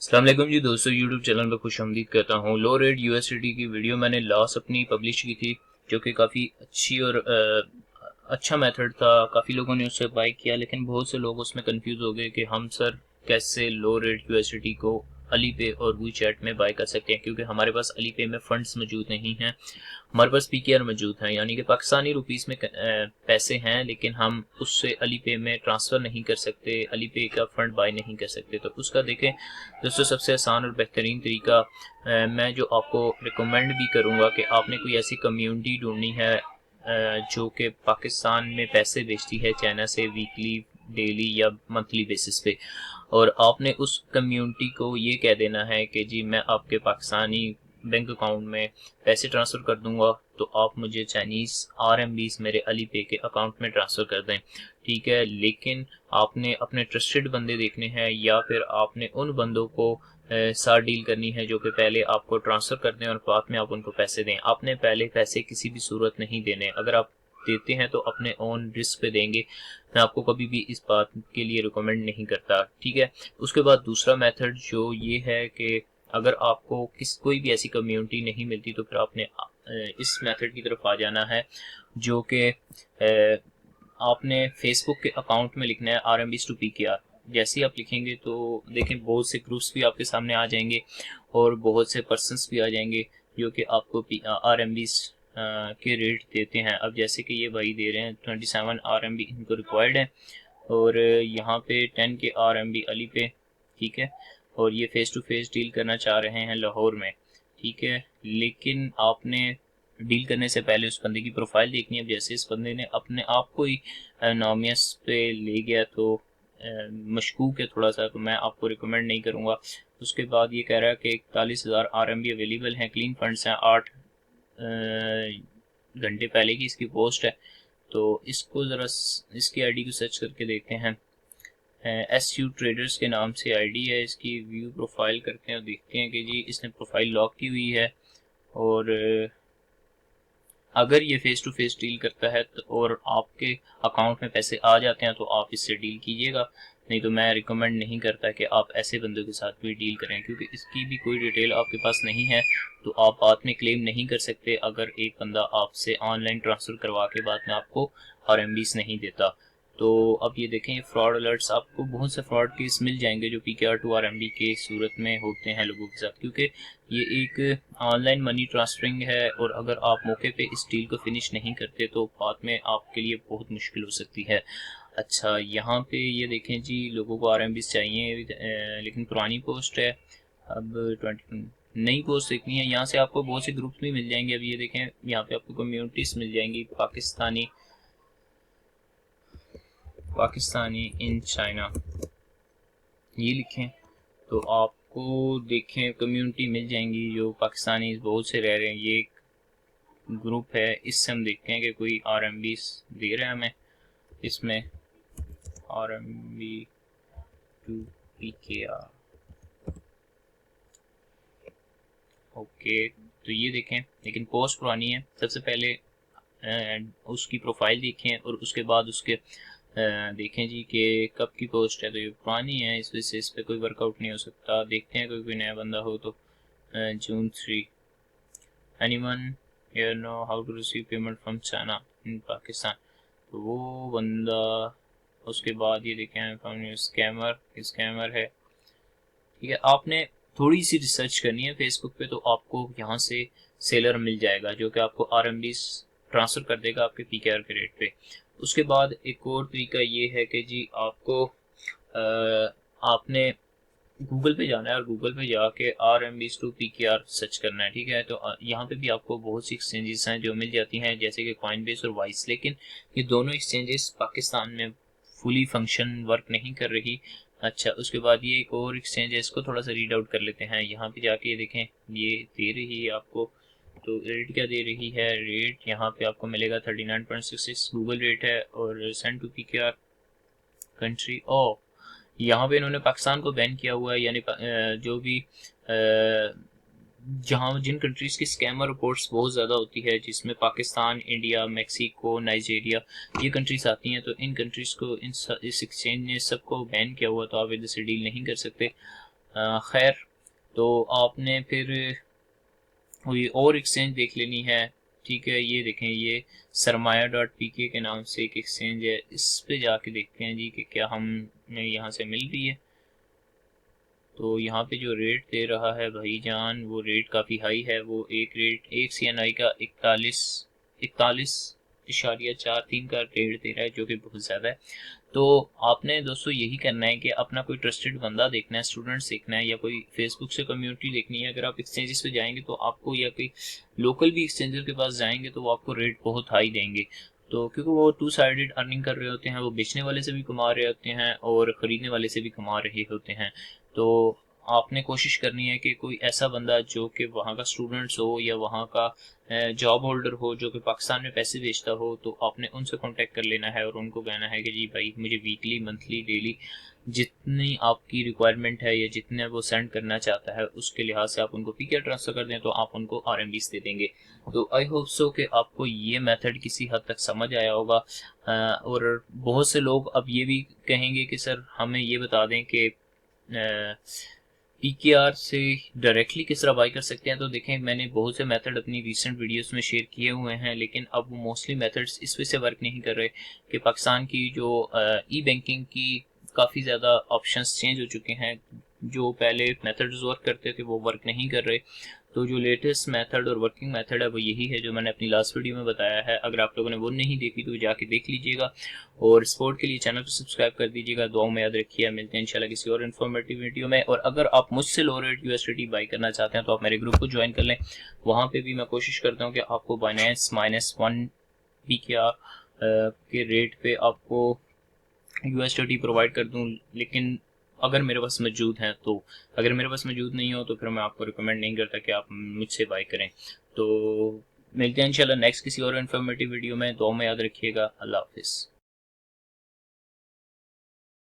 अस्सलाम वालेकुम जी दोस्तों, यूट्यूब चैनल पर खुशामदीद कहता हूँ। लो रेट यूएसडीटी की वीडियो मैंने लास्ट अपनी पब्लिश की थी, जो कि काफ़ी अच्छी और अच्छा मेथड था। काफ़ी लोगों ने उससे बाय किया, लेकिन बहुत से लोग उसमें कंफ्यूज हो गए कि हम सर कैसे लो रेट यूएसडीटी को अली पे और वी चैट में बाय कर सकते हैं, क्योंकि हमारे पास अली पे में फंड्स मौजूद नहीं हैं। हमारे पास पीकेआर मौजूद है, यानी कि पाकिस्तानी रुपीस में पैसे हैं, लेकिन हम उससे अली पे में ट्रांसफ़र नहीं कर सकते, अली पे का फंड बाय नहीं कर सकते। तो उसका देखें दोस्तों, सबसे आसान और बेहतरीन तरीका मैं जो आपको रिकमेंड भी करूँगा कि आपने कोई ऐसी कम्युनिटी ढूंढनी है जो कि पाकिस्तान में पैसे भेजती है चाइना से वीकली, डेली या मंथली बेसिस पे, और आपने उस कम्युनिटी को ये कह देना है कि जी मैं आपके पाकिस्तानी बैंक अकाउंट में पैसे ट्रांसफ़र कर दूंगा, तो आप मुझे चाइनीज़ RMBs मेरे अली पे के अकाउंट में ट्रांसफ़र कर दें। ठीक है, लेकिन आपने अपने ट्रस्टेड बंदे देखने हैं, या फिर आपने उन बंदों को साथ डील करनी है जो कि पहले आपको ट्रांसफ़र कर दें और बाद में आप उनको पैसे दें। आपने पहले पैसे किसी भी सूरत नहीं देने, अगर आप देते हैं तो अपने ओन रिस्क पे देंगे। मैं आपको कभी भी इस बात के लिए रिकमेंड नहीं करता। ठीक है, उसके बाद दूसरा मेथड जो ये है कि अगर आपको कोई भी ऐसी कम्युनिटी नहीं मिलती, तो फिर आपने इस मेथड की तरफ आ जाना है, जो कि आपने फेसबुक के अकाउंट में लिखना है RMBs टू PKR। जैसे ही आप लिखेंगे तो देखें बहुत से ग्रुप्स भी आपके सामने आ जाएंगे और बहुत से पर्सन्स भी आ जाएंगे जो कि आपको RMBs के रेट देते हैं। अब जैसे कि ये भाई दे रहे हैं 27 RMB इनको रिक्वायर्ड है, और यहाँ पे 10 के RMB अली पे। ठीक है, और ये फेस टू फेस डील करना चाह रहे हैं लाहौर में। ठीक है, लेकिन आपने डील करने से पहले उस बंदे की प्रोफाइल देखनी है। अब जैसे इस बंदे ने अपने आप को ही नामियस पे ले गया, तो मशकूक है थोड़ा सा, तो मैं आपको रिकमेंड नहीं करूँगा। उसके बाद ये कह रहा है कि 41,000 RMB अवेलेबल हैं, क्लीन फंड्स हैं, 8 घंटे पहले की इसकी पोस्ट है। तो इसको ज़रा इसकी आईडी को सर्च करके देखते हैं। SU ट्रेडर्स के नाम से आईडी है इसकी। व्यू प्रोफाइल करते हैं और देखते हैं कि जी इसने प्रोफाइल लॉक की हुई है, और अगर ये फेस टू फेस डील करता है तो और आपके अकाउंट में पैसे आ जाते हैं तो आप इससे डील कीजिएगा, नहीं तो मैं रिकमेंड नहीं करता कि आप ऐसे बंदों के साथ भी डील करें, क्योंकि इसकी भी कोई डिटेल आपके पास नहीं है, तो आप बाद में क्लेम नहीं कर सकते अगर एक बंदा आपसे ऑनलाइन ट्रांसफ़र करवा के बाद में आपको RMBs नहीं देता। तो अब ये देखें फ्रॉड अलर्ट्स, आपको बहुत से फ्रॉड केस मिल जाएंगे जो PKR टू RMB के सूरत में होते हैं लोगों के साथ, क्योंकि ये एक ऑनलाइन मनी ट्रांसफरिंग है, और अगर आप मौके पे इस डील को फिनिश नहीं करते तो बाद में आपके लिए बहुत मुश्किल हो सकती है। अच्छा, यहाँ पे ये देखें जी, लोगों को RMBs चाहिए, लेकिन पुरानी पोस्ट है। अब 20 नई पोस्ट देखनी है। यहाँ से आपको बहुत से ग्रुप्स भी मिल जाएंगे। अब ये देखें, यहाँ पे आपको कम्युनिटीज मिल जाएंगी, पाकिस्तानी इन चाइना, ये लिखें तो आपको देखें कम्युनिटी मिल जाएंगी जो पाकिस्तानी बहुत से रह रहे हैं। ये एक ग्रुप है, इससे हम देखते हैं कि कोई RMBs दे रहा है हमें। इसमें RMB टू PKR, ओके, तो ये देखें, लेकिन पोस्ट पुरानी है। सबसे पहले उसकी प्रोफाइल देखें और उसके बाद उसके देखें जी कि कब की पोस्ट है। तो ये पुरानी है, इस वजह से इस पर कोई वर्कआउट नहीं हो सकता। देखते हैं कोई नया बंदा हो तो। June 3, anyone here know how to receive payment from China in Pakistan, तो वो बंदा। उसके बाद ये देखें स्कैमर है। ठीक है, आपने थोड़ी सी रिसर्च करनी है फेसबुक पे, तो आपको यहाँ से सेलर मिल जाएगा जो कि आपको RMBs ट्रांसफ़र कर देगा आपके PKR के रेट पे। उसके बाद एक और तरीका ये है कि जी आपको आपने गूगल पे जाना है, और गूगल पे जाके RMBs टू PKR सर्च करना है। ठीक है, तो यहाँ पे भी आपको बहुत सी एक्सचेंजेस हैं जो मिल जाती हैं, जैसे कि कॉइनबेस और वाइस, लेकिन ये दोनों एक्सचेंजेस पाकिस्तान में फुली फंक्शन वर्क नहीं कर रही। अच्छा, उसके बाद ये एक और एक्सचेंज है, इसको थोड़ा सा रीड आउट कर लेते हैं। यहाँ पे जाके ये देखें, ये दे रही है आपको, तो रेट क्या दे रही है, रेट यहाँ पे आपको मिलेगा 39.66 गूगल रेट है, और सेंड टू PKR कंट्री। ओ, यहाँ पे इन्होंने पाकिस्तान को बैन किया हुआ है, यानी जो भी जहाँ जिन कंट्रीज की स्कैमर रिपोर्ट्स बहुत ज़्यादा होती है, जिसमें पाकिस्तान, इंडिया, मेक्सिको, नाइजीरिया, ये कंट्रीज आती हैं, तो इन कंट्रीज को इस एक्सचेंज ने सबको बैन किया हुआ, तो आप इधर से डील नहीं कर सकते। खैर, तो आपने फिर कोई और एक्सचेंज देख लेनी है। ठीक है, ये देखें, ये सरमाया डॉट पी के नाम से एक एक्सचेंज है, इस पे जाके देखते हैं जी कि क्या हमें यहाँ से मिल रही है। तो यहाँ पे जो रेट दे रहा है भाईजान, वो रेट काफ़ी हाई है। वो एक CNI का 41.43 का रेट दे रहा है, जो कि बहुत ज़्यादा है। तो आपने दोस्तों यही करना है कि अपना कोई ट्रस्टेड बंदा देखना है, स्टूडेंट्स देखना है, या कोई फेसबुक से कम्युनिटी देखनी है। अगर आप एक्सचेंजेस पे जाएंगे तो आपको, या कोई लोकल भी एक्सचेंजर के पास जाएंगे तो वो आपको रेट बहुत हाई देंगे। तो क्योंकि वो टू साइडेड अर्निंग कर रहे होते हैं, वो बेचने वाले से भी कमा रहे होते हैं और ख़रीदने वाले से भी कमा रहे होते हैं। तो आपने कोशिश करनी है कि कोई ऐसा बंदा जो कि वहाँ का स्टूडेंट्स हो या वहाँ का जॉब होल्डर हो, जो कि पाकिस्तान में पैसे भेजता हो, तो आपने उनसे कांटेक्ट कर लेना है और उनको कहना है कि जी भाई मुझे वीकली, मंथली, डेली जितनी आपकी रिक्वायरमेंट है या जितने वो सेंड करना चाहता है उसके लिहाज से आप उनको पीके ट्रांसफ़र कर दें तो आप उनको RMBs दे देंगे। तो आई होप सो कि आपको ये मेथड किसी हद तक समझ आया होगा। और बहुत से लोग अब ये भी कहेंगे कि सर हमें ये बता दें कि PKR से डायरेक्टली किस तरह बाई कर सकते हैं। तो देखें, मैंने बहुत से मेथड अपनी रीसेंट वीडियोस में शेयर किए हुए हैं, लेकिन अब वो मोस्टली मेथड्स इस वजह से वर्क नहीं कर रहे कि पाकिस्तान की जो ई बैंकिंग की काफ़ी ज़्यादा ऑप्शंस चेंज हो चुके हैं। जो पहले मेथड्स वर्क करते थे वो वर्क नहीं कर रहे। तो जो लेटेस्ट मेथड और वर्किंग मेथड है वो यही है जो मैंने अपनी लास्ट वीडियो में बताया है। अगर आप लोगों ने वो नहीं देखी तो जाके देख लीजिएगा, और सपोर्ट के लिए चैनल को सब्सक्राइब कर दीजिएगा। दुआओं में याद रखिए। मिलते हैं इंशाल्लाह किसी और इन्फॉर्मेटिव वीडियो में। और अगर आप मुझसे लो रेट USDT बाई करना चाहते हैं तो आप मेरे ग्रुप को ज्वाइन कर लें। वहाँ पे भी मैं कोशिश करता हूँ कि आपको बाइनेंस -1 PKR के रेट पे आपको USDT प्रोवाइड कर दूं। लेकिन अगर मेरे पास मौजूद हैं तो, अगर मेरे पास मौजूद नहीं हो तो फिर मैं आपको रिकमेंड नहीं करता कि आप मुझसे बाय करें। तो मिलते हैं इंशाल्लाह नेक्स्ट किसी और इन्फॉर्मेटिव वीडियो में। दुआ में याद रखिएगा। अल्लाह हाफिज़।